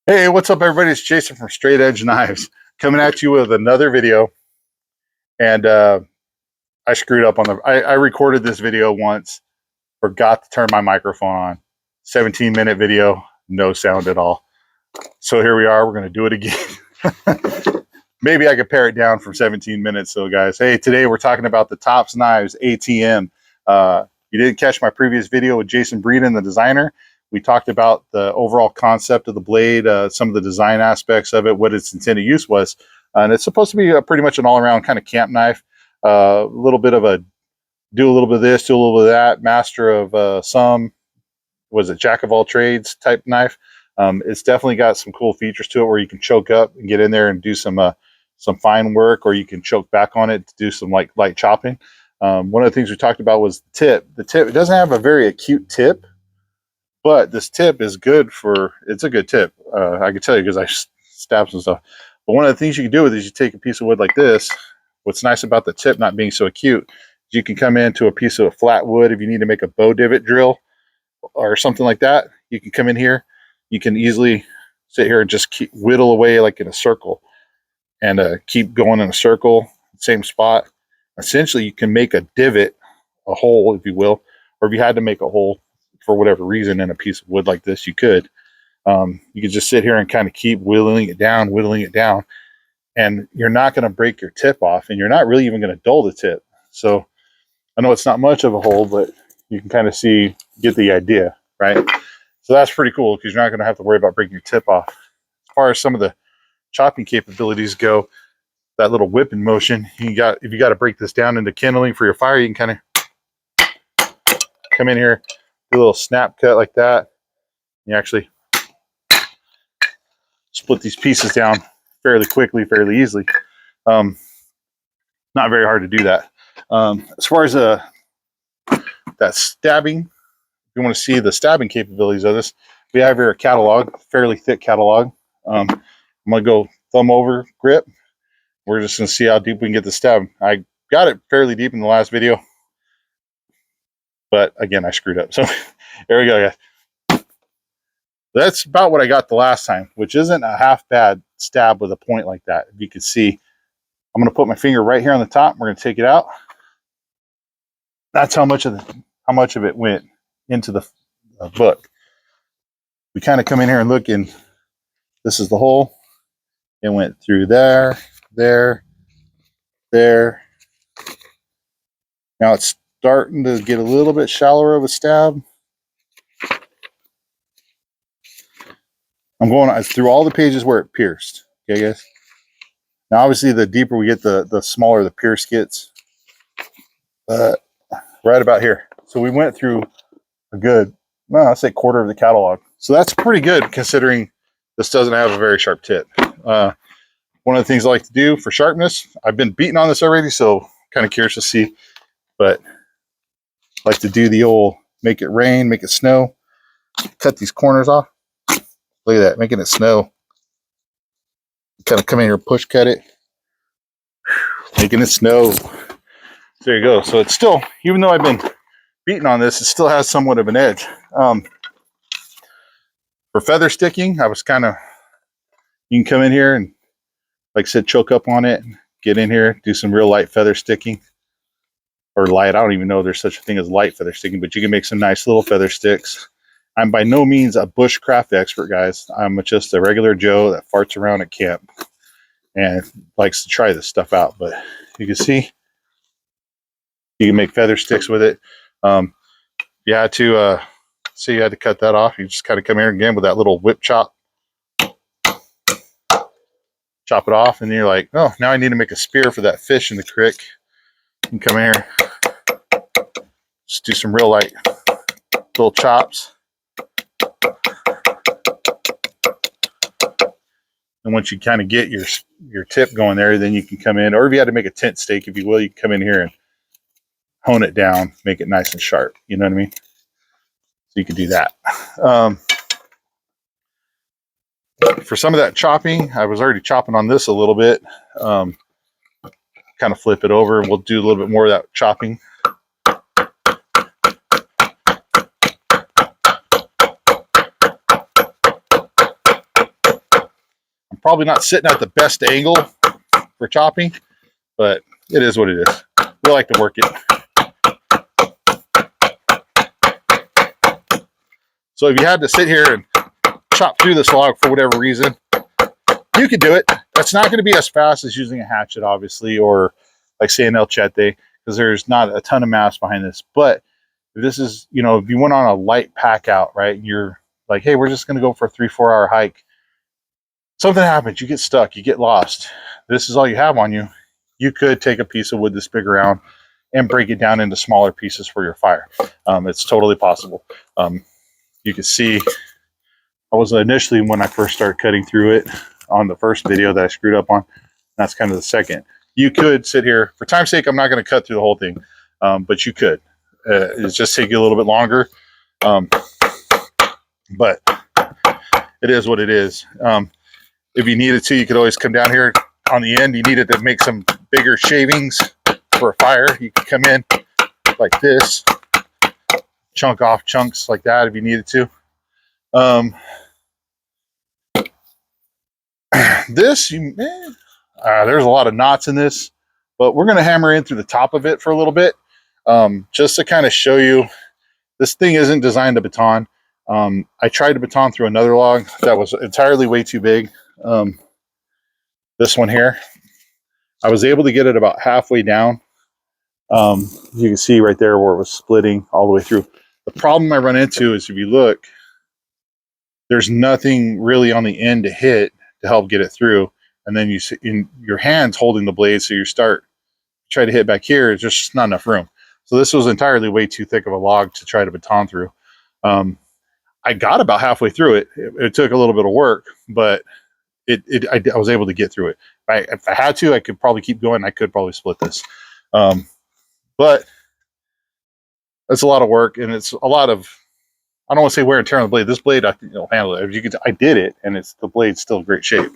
Hey, what's up, everybody? It's Jason from Straight Edge Knives coming at you with another video. And I screwed up on I recorded this video once, forgot to turn my microphone on. 17-minute video, no sound at all. So here we are. We're going to do it again. Maybe I could pare it down from 17 minutes. So, guys, hey, today we're talking about the TOPS Knives ATM. You didn't catch my previous video with Jason Breeden, the designer. We talked about the overall concept of the blade, some of the design aspects of it, what its intended use was. And it's supposed to be pretty much an all-around kind of camp knife. A little bit of a, do a little bit of this, do a little bit of that, master of some, was it jack of all trades type knife. It's definitely got some cool features to it where you can choke up and get in there and do some fine work, or you can choke back on it to do some light chopping. One of the things we talked about was the tip. The tip, it doesn't have a very acute tip, but this tip is good for, it's a good tip. I can tell you because I stabbed some stuff. But one of the things you can do with it is you take a piece of wood like this. What's nice about the tip not being so acute, you can come into a piece of flat wood if you need to make a bow divot drill or something like that. You can come in here. You can easily sit here and just keep whittle away like in a circle and keep going in a circle, same spot. Essentially, you can make a divot, a hole, if you will, or if you had to make a hole for whatever reason in a piece of wood like this, you could. You could just sit here and kind of keep whittling it down, and you're not going to break your tip off, and you're not really even going to dull the tip. So I know it's not much of a hole, but you can kind of get the idea, right? So that's pretty cool because you're not going to have to worry about breaking your tip off. As far as some of the chopping capabilities go, that little whipping motion, if you got to break this down into kindling for your fire, you can kind of come in here, do a little snap cut like that. You actually split these pieces down fairly quickly, fairly easily. Not very hard to do that. As far as that stabbing, if you want to see the stabbing capabilities of this, we have here a catalog, fairly thick catalog. I'm going to go thumb over grip. We're just going to see how deep we can get the stab. I got it fairly deep in the last video, but again, I screwed up. So there we go, guys. That's about what I got the last time, which isn't a half bad stab with a point like that. If you can see, I'm going to put my finger right here on the top. We're going to take it out. That's how much of it went into the book. We kind of come in here and look, and this is the hole. It went through there, there, there. Now it's starting to get a little bit shallower of a stab. I'm going through all the pages where it pierced. Okay, guys. Now, obviously, the deeper we get, the smaller the pierce gets. Right about here. So we went through a good, well, I'd say quarter of the catalog. So that's pretty good considering this doesn't have a very sharp tip. One of the things I like to do for sharpness, I've been beating on this already, so kind of curious to see, but I like to do the old make it rain, make it snow, cut these corners off. Look at that, making it snow. Kind of come in here, push cut it, making it snow. There you go. So it's still, even though I've been beating on this, it still has somewhat of an edge. For feather sticking, I was kind of, you can come in here and, like I said, choke up on it, get in here, do some real light feather sticking. Or light, I don't even know if there's such a thing as light feather sticking, but you can make some nice little feather sticks. I'm by no means a bushcraft expert, guys. I'm just a regular Joe that farts around at camp and likes to try this stuff out. But you can see, you can make feather sticks with it. You had to, see, you had to cut that off. You just kind of come here again with that little whip chop. Chop it off, and then you're like, oh, now I need to make a spear for that fish in the creek. You can come here, just do some real light little chops. And once you kind of get your tip going there, then you can come in, or if you had to make a tent stake, if you will, you can come in here and hone it down, make it nice and sharp. You know what I mean? So you can do that. For some of that chopping, I was already chopping on this a little bit. Kind of flip it over. We'll do a little bit more of that chopping. probably not sitting at the best angle for chopping, but it is what it is. We like to work it. So if you had to sit here and chop through this log for whatever reason, you could do it. That's not going to be as fast as using a hatchet, obviously, or like say an alot, because there's not a ton of mass behind this. But if this is, you know, if you went on a light pack out, right, you're like, hey, we're just going to go for a 3-4 hour hike. Something happens, you get stuck, you get lost. This is all you have on you. You could take a piece of wood this big around and break it down into smaller pieces for your fire. It's totally possible. You can see, I was initially, when I first started cutting through it on the first video that I screwed up on, that's kind of the second. You could sit here, for time's sake, I'm not going to cut through the whole thing, but you could. It's just take you a little bit longer, but it is what it is. If you needed to, you could always come down here on the end. You needed to make some bigger shavings for a fire. You could come in like this, chunk off chunks like that if you needed to. This, there's a lot of knots in this, but we're going to hammer in through the top of it for a little bit, just to kind of show you. This thing isn't designed to baton. I tried to baton through another log that was entirely way too big. This one here, I was able to get it about halfway down. You can see right there where it was splitting all the way through. The problem I run into is, if you look, there's nothing really on the end to hit to help get it through. And then you see in your hands holding the blade, so you try to hit back here, there's just not enough room. So this was entirely way too thick of a log to try to baton through. I got about halfway through it. It took a little bit of work, but I was able to get through it. If I had to, I could probably keep going. I could probably split this. But it's a lot of work, and it's a lot of, I don't want to say wear and tear on the blade. This blade, I think it'll handle it. As you can tell, I did it, and the blade's still in great shape.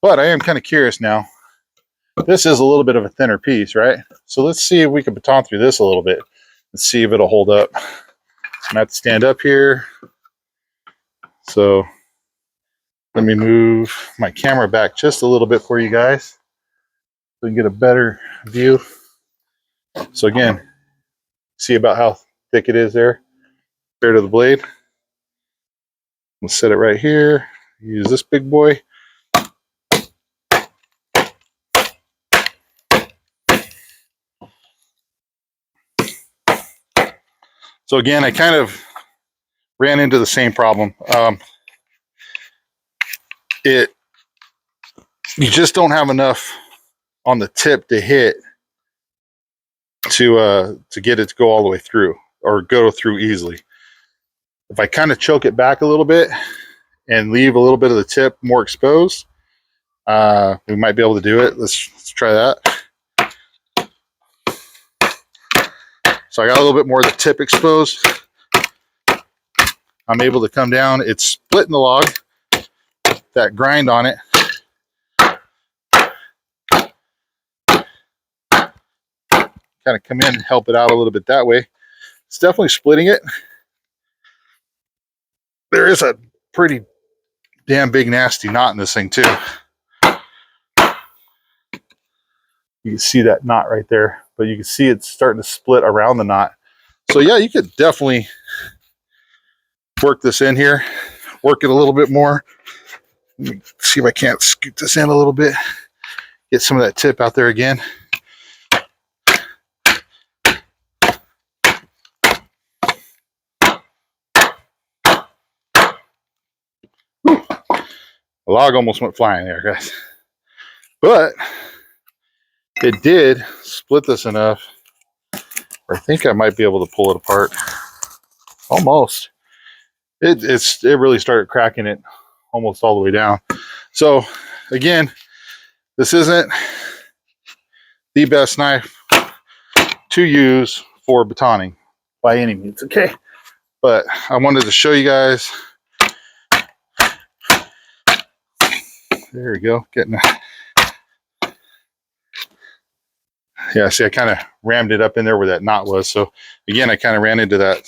But I am kind of curious now. This is a little bit of a thinner piece, right? So let's see if we can baton through this a little bit and see if it'll hold up. I'm gonna have to stand up here. So let me move my camera back just a little bit for you guys so we can get a better view. So again, see about how thick it is there compared to the blade. We'll set it right here. Use this big boy. So again, I kind of ran into the same problem. You just don't have enough on the tip to hit to get it to go all the way through, or go through easily. If I kind of choke it back a little bit and leave a little bit of the tip more exposed, we might be able to do it. Let's try that. So I got a little bit more of the tip exposed. I'm able to come down. It's splitting the log, that grind on it. Kind of come in and help it out a little bit that way. It's definitely splitting it. There is a pretty damn big nasty knot in this thing too. You can see that knot right there, but you can see it's starting to split around the knot. So yeah, you could definitely work this in here, work it a little bit more. Let me see if I can't scoot this in a little bit, get some of that tip out there again. Whew. The log almost went flying there, guys. But it did split this enough, or I think I might be able to pull it apart. Almost. It really started cracking it almost all the way down. So again, this isn't the best knife to use for batoning by any means, okay? But I wanted to show you guys. There we go, getting yeah, see, I kind of rammed it up in there where that knot was. So again, I kind of ran into that,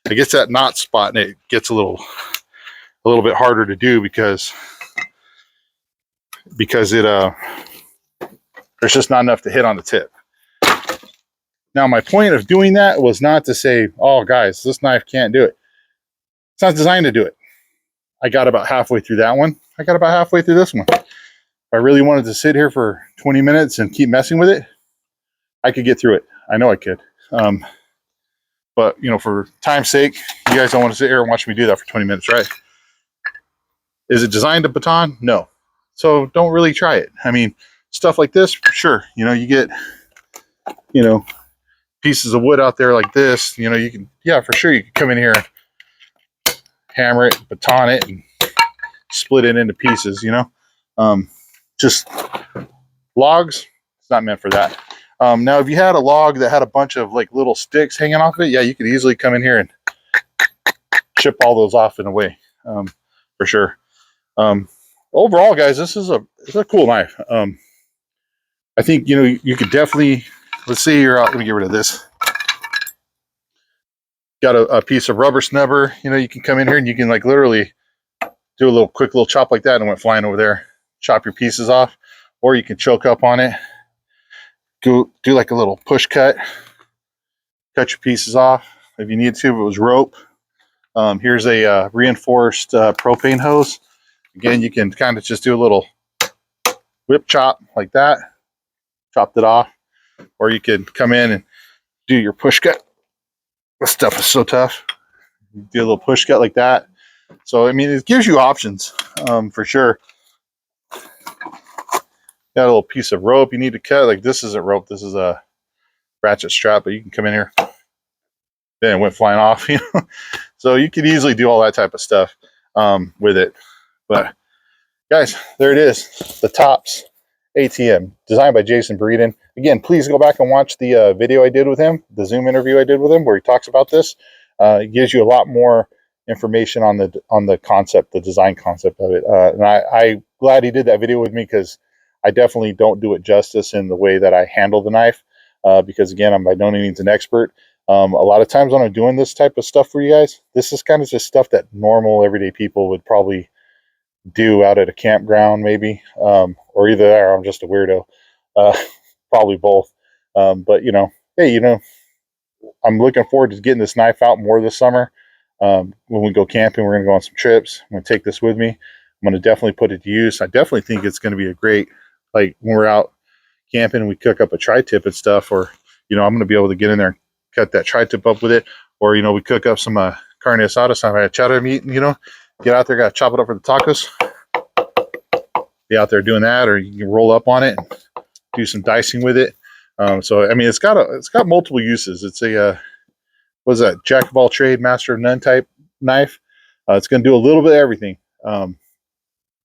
I guess, that knot spot, and it gets a little bit harder to do because because it there's just not enough to hit on the tip. Now, my point of doing that was not to say, oh, guys, this knife can't do it. It's not designed to do it. I got about halfway through that one. I got about halfway through this one. If I really wanted to sit here for 20 minutes and keep messing with it, I could get through it. I know I could. But, you know, for time's sake, you guys don't want to sit here and watch me do that for 20 minutes, right? Is it designed to baton? No. So don't really try it. I mean, stuff like this, sure. You know, you get, you know, pieces of wood out there like this, you know, you can, yeah, for sure, you can come in here, hammer it, baton it, and split it into pieces, you know. Just logs, it's not meant for that. Now, if you had a log that had a bunch of like little sticks hanging off it, yeah, you could easily come in here and chip all those off in a way, for sure. Overall, guys, this is it's a cool knife. I think, you know, you could definitely, let's see, you're out. Let me get rid of this. Got a piece of rubber snubber. You know, you can come in here and you can like literally do a little quick little chop like that and went flying over there. Chop your pieces off, or you can choke up on it. Do like a little push cut. Cut your pieces off if you need to. If it was rope. Here's a reinforced propane hose. Again, you can kind of just do a little whip chop like that. Chopped it off, or you could come in and do your push cut. This stuff is so tough. Do a little push cut like that. So, I mean, it gives you options, for sure. Got a little piece of rope you need to cut. Like, this isn't rope. This is a ratchet strap, but you can come in here. Then it went flying off, you know. So you could easily do all that type of stuff with it. But, guys, there it is. The TOPS ATM, designed by Jason Breeden. Again, please go back and watch the video I did with him, the Zoom interview I did with him, where he talks about this. It gives you a lot more information on the concept, the design concept of it. And I'm glad he did that video with me, because I definitely don't do it justice in the way that I handle the knife. Because again, I'm by no means an expert. A lot of times when I'm doing this type of stuff for you guys, this is kind of just stuff that normal everyday people would probably do out at a campground, maybe, or either that or I'm just a weirdo, probably both. But you know, hey, you know, I'm looking forward to getting this knife out more this summer. When we go camping, we're gonna go on some trips. I'm gonna take this with me. I'm gonna definitely put it to use. I definitely think it's gonna be a great, like when we're out camping and we cook up a tri-tip and stuff, or you know, I'm gonna be able to get in there and cut that tri-tip up with it, or you know, we cook up some carne asada, some cheddar meat, and you know, get out there, gotta chop it up for the tacos. Be out there doing that, or you can roll up on it and do some dicing with it. So I mean, it's got multiple uses. It's a what is that, jack of all trade, master of none type knife. It's going to do a little bit of everything,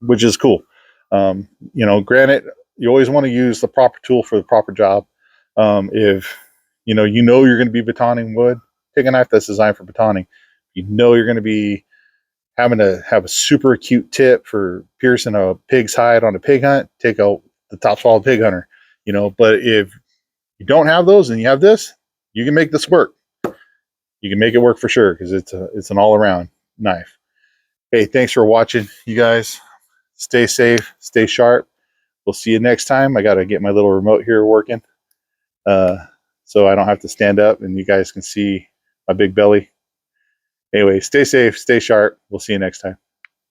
which is cool. You know, granted, you always want to use the proper tool for the proper job. If you know you're going to be batoning wood, take a knife that's designed for batoning. You know you're going to be having to have a super acute tip for piercing a pig's hide on a pig hunt, take out the TOPS Pig Hunter, you know. But if you don't have those and you have this, you can make this work. You can make it work for sure, because it's an all-around knife. Hey, thanks for watching, you guys. Stay safe, stay sharp. We'll see you next time. I got to get my little remote here working, so I don't have to stand up and you guys can see my big belly. Anyway, stay safe, stay sharp. We'll see you next time.